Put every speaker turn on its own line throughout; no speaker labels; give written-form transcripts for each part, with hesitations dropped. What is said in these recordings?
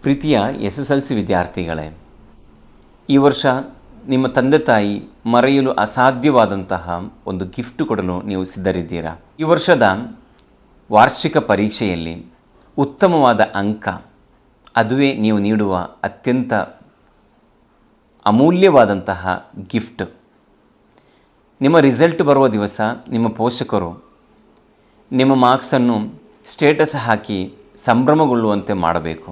ಪ್ರೀತಿಯ SSLC ವಿದ್ಯಾರ್ಥಿಗಳೇ, ಈ ವರ್ಷ ನಿಮ್ಮ ತಂದೆ ತಾಯಿ ಮರೆಯಲು ಅಸಾಧ್ಯವಾದಂತಹ ಒಂದು ಗಿಫ್ಟ್ ಕೊಡಲು ನೀವು ಸಿದ್ಧರಿದ್ದೀರಾ. ಈ ವರ್ಷದ ವಾರ್ಷಿಕ ಪರೀಕ್ಷೆಯಲ್ಲಿ ಉತ್ತಮವಾದ ಅಂಕ, ಅದುವೇ ನೀವು ನೀಡುವ ಅತ್ಯಂತ ಅಮೂಲ್ಯವಾದಂತಹ ಗಿಫ್ಟ್. ನಿಮ್ಮ ರಿಸಲ್ಟ್ ಬರುವ ದಿವಸ ನಿಮ್ಮ ಪೋಷಕರು ನಿಮ್ಮ ಮಾರ್ಕ್ಸನ್ನು ಸ್ಟೇಟಸ್ ಹಾಕಿ ಸಂಭ್ರಮಗೊಳ್ಳುವಂತೆ ಮಾಡಬೇಕು.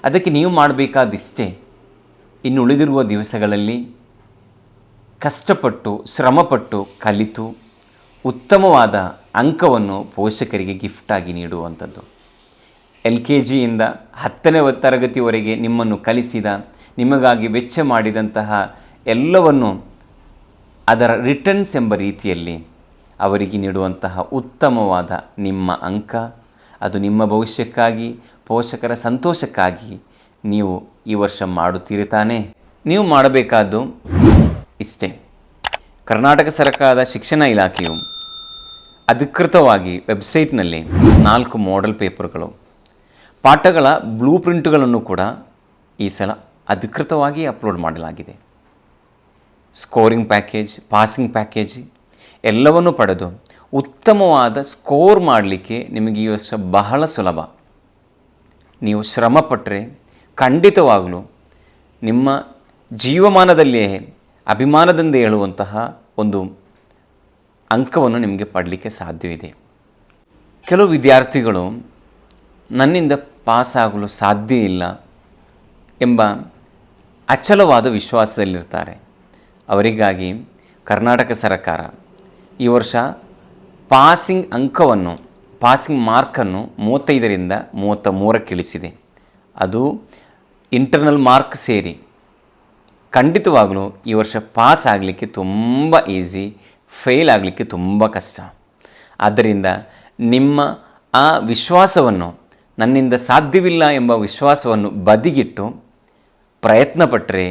ಅದಕ್ಕೆ ನೀವು ಮಾಡಬೇಕಾದಿಷ್ಟೇ, ಇನ್ನು ಉಳಿದಿರುವ ದಿವಸಗಳಲ್ಲಿ ಕಷ್ಟಪಟ್ಟು ಶ್ರಮಪಟ್ಟು ಕಲಿತು ಉತ್ತಮವಾದ ಅಂಕವನ್ನು ಪೋಷಕರಿಗೆ ಗಿಫ್ಟಾಗಿ ನೀಡುವಂಥದ್ದು. LKG ಯಿಂದ 10ನೇ ತರಗತಿವರೆಗೆ ನಿಮ್ಮನ್ನು ಕಲಿಸಿದ, ನಿಮಗಾಗಿ ವೆಚ್ಚ ಮಾಡಿದಂತಹ ಎಲ್ಲವನ್ನು ಅದರ ರಿಟರ್ನ್ಸ್ ಎಂಬ ರೀತಿಯಲ್ಲಿ ಅವರಿಗೆ ನೀಡುವಂತಹ ಉತ್ತಮವಾದ ನಿಮ್ಮ ಅಂಕ, ಅದು ನಿಮ್ಮ ಭವಿಷ್ಯಕ್ಕಾಗಿ, ಪೋಷಕರ ಸಂತೋಷಕ್ಕಾಗಿ ನೀವು ಈ ವರ್ಷ ಮಾಡುತ್ತೀರಿ ತಾನೇ. ನೀವು ಮಾಡಬೇಕಾದ್ದು ಇಷ್ಟೇ. ಕರ್ನಾಟಕ ಸರ್ಕಾರದ ಶಿಕ್ಷಣ ಇಲಾಖೆಯು ಅಧಿಕೃತವಾಗಿ ವೆಬ್ಸೈಟ್ನಲ್ಲಿ 4 ಮಾಡೆಲ್ ಪೇಪರ್ಗಳು, ಪಾಠಗಳ ಬ್ಲೂ ಪ್ರಿಂಟ್ಗಳನ್ನು ಕೂಡ ಈ ಸಲ ಅಧಿಕೃತವಾಗಿ ಅಪ್ಲೋಡ್ ಮಾಡಲಾಗಿದೆ. ಸ್ಕೋರಿಂಗ್ ಪ್ಯಾಕೇಜ್, ಪಾಸಿಂಗ್ ಪ್ಯಾಕೇಜ್ ಎಲ್ಲವನ್ನು ಪಡೆದು ಉತ್ತಮವಾದ ಸ್ಕೋರ್ ಮಾಡಲಿಕ್ಕೆ ನಿಮಗೆ ಈ ವರ್ಷ ಬಹಳ ಸುಲಭ. ನೀವು ಶ್ರಮಪಟ್ಟರೆ ಖಂಡಿತವಾಗಲೂ ನಿಮ್ಮ ಜೀವಮಾನದಲ್ಲಿಯೇ ಅಭಿಮಾನದಿಂದ ಹೇಳುವಂತಹ ಒಂದು ಅಂಕವನ್ನು ನಿಮಗೆ ಪಡಲಿಕ್ಕೆ ಸಾಧ್ಯವಿದೆ. ಕೆಲವು ವಿದ್ಯಾರ್ಥಿಗಳು ನನ್ನಿಂದ ಪಾಸಾಗಲು ಸಾಧ್ಯ ಇಲ್ಲ ಎಂಬ ಅಚಲವಾದ ವಿಶ್ವಾಸದಲ್ಲಿರ್ತಾರೆ. ಅವರಿಗಾಗಿ ಕರ್ನಾಟಕ ಸರ್ಕಾರ ಈ ವರ್ಷ ಪಾಸಿಂಗ್ ಮಾರ್ಕನ್ನು 35ರಿಂದ 33ಕ್ಕೆ ಇಳಿಸಿದೆ. ಅದು ಇಂಟರ್ನಲ್ ಮಾರ್ಕ್ ಸೇರಿ. ಖಂಡಿತವಾಗಲೂ ಈ ವರ್ಷ ಪಾಸ್ ಆಗಲಿಕ್ಕೆ ತುಂಬ ಈಸಿ, ಫೇಲ್ ಆಗಲಿಕ್ಕೆ ತುಂಬ ಕಷ್ಟ. ಆದ್ದರಿಂದ ನಿಮ್ಮ ಆ ವಿಶ್ವಾಸವನ್ನು, ನನ್ನಿಂದ ಸಾಧ್ಯವಿಲ್ಲ ಎಂಬ ವಿಶ್ವಾಸವನ್ನು ಬದಿಗಿಟ್ಟು ಪ್ರಯತ್ನಪಟ್ಟರೆ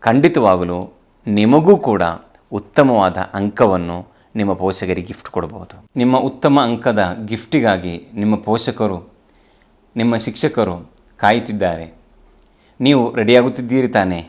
ಖಂಡಿತವಾಗಲೂ ನಿಮಗೂ ಕೂಡ ಉತ್ತಮವಾದ ಅಂಕವನ್ನು ನಿಮ್ಮ ಪೋಷಕರಿಗೆ ಗಿಫ್ಟ್ ಕೊಡಬಹುದು. ನಿಮ್ಮ ಉತ್ತಮ ಅಂಕದ ಗಿಫ್ಟಿಗಾಗಿ ನಿಮ್ಮ ಪೋಷಕರು, ನಿಮ್ಮ ಶಿಕ್ಷಕರು ಕಾಯುತ್ತಿದ್ದಾರೆ. ನೀವು ರೆಡಿಯಾಗುತ್ತಿದ್ದೀರಿ ತಾನೇ?